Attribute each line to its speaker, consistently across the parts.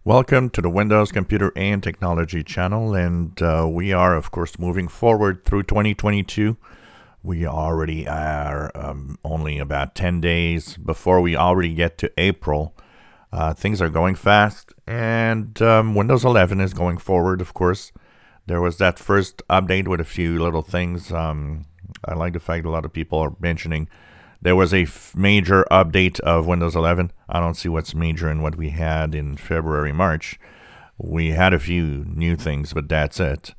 Speaker 1: Welcome to the Windows Computer and Technology channel, and we are, of course, moving forward through 2022. We already are only about 10 days before we already get to April. Things are going fast, and Windows 11 is going forward, of course. There was that first update with a few little things. I like the fact a lot of people are mentioning there was a major update of Windows 11. I don't see what's major in what we had in February, March. We had a few new things, but that's it.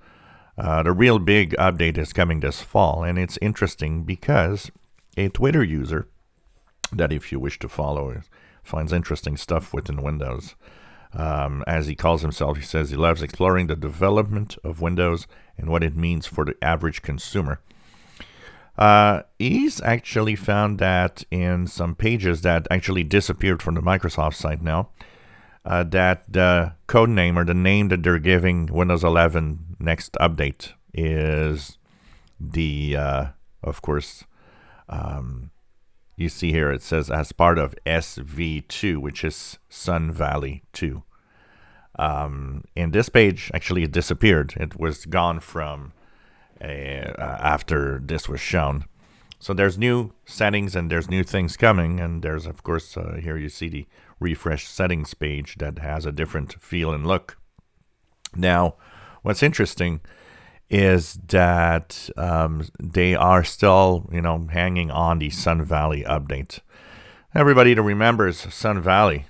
Speaker 1: The real big update is coming this fall, and it's interesting because a Twitter user that, if you wish to follow, finds interesting stuff within Windows. As he calls himself, he says he loves exploring the development of Windows and what it means for the average consumer. He's actually found that in some pages that actually disappeared from the Microsoft site now, that the code name or the name that they're giving Windows 11 next update is the, of course, you see here it says as part of SV2, which is Sun Valley 2. In this page, actually, it disappeared. It was gone from after this was shown. So there's new settings and there's new things coming, and there's, of course, here you see the refresh settings page that has a different feel and look. Now, what's interesting is that they are still, hanging on the Sun Valley update. Everybody that remembers Sun Valley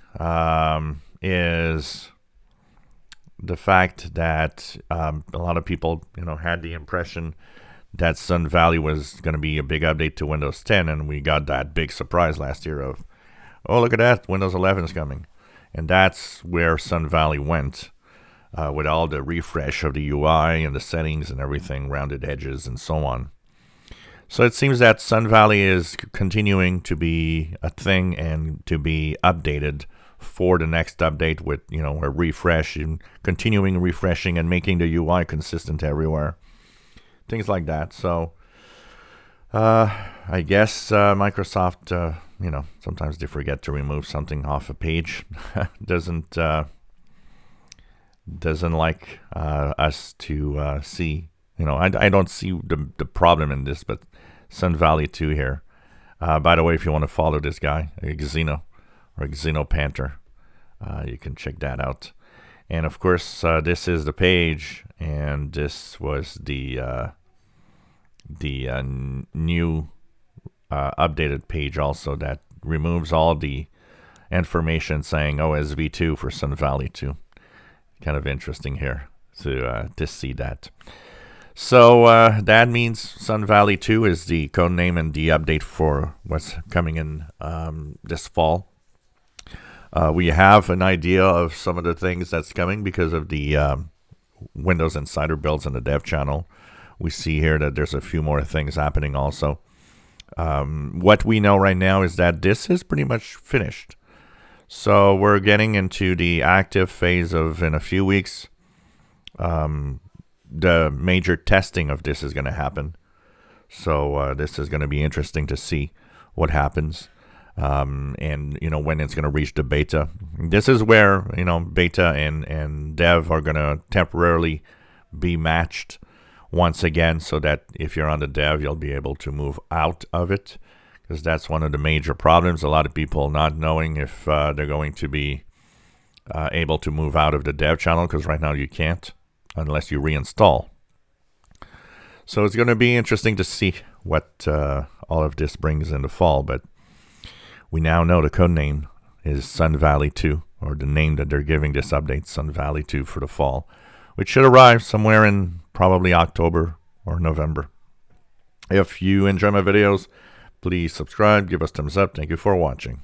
Speaker 1: is the fact that a lot of people, had the impression that Sun Valley was going to be a big update to Windows 10, and we got that big surprise last year of, oh, look at that, Windows 11 is coming. And that's where Sun Valley went, with all the refresh of the UI and the settings and everything, rounded edges and so on. So it seems that Sun Valley is continuing to be a thing and to be updated for the next update with, a refresh and continuing refreshing and making the UI consistent everywhere. Things like that. So I guess Microsoft, sometimes they forget to remove something off a page. doesn't like us to see. I don't see the problem in this, but Sun Valley 2 here. By the way, if you want to follow this guy, Xeno or Xenopanther, you can check that out. And of course, this is the page, and this was the new updated page also that removes all the information saying OSV2 for Sun Valley 2. Kind of interesting here to see that. So that means Sun Valley 2 is the code name and the update for what's coming in this fall. We have an idea of some of the things that's coming because of the Windows Insider builds on the dev channel. We see here that there's a few more things happening also. What we know right now is that this is pretty much finished. So we're getting into the active phase of, in a few weeks, the major testing of this is going to happen. So this is going to be interesting to see what happens. And when it's going to reach the beta. This is where beta and dev are going to temporarily be matched once again, so that if you're on the dev, you'll be able to move out of it, because that's one of the major problems. A lot of people not knowing if they're going to be able to move out of the dev channel, because right now you can't unless you reinstall. So it's going to be interesting to see what all of this brings in the fall, but we now know the code name is Sun Valley 2, or the name that they're giving this update, Sun Valley 2 for the fall, which should arrive somewhere in probably October or November. If you enjoy my videos, please subscribe, give us thumbs up. Thank you for watching.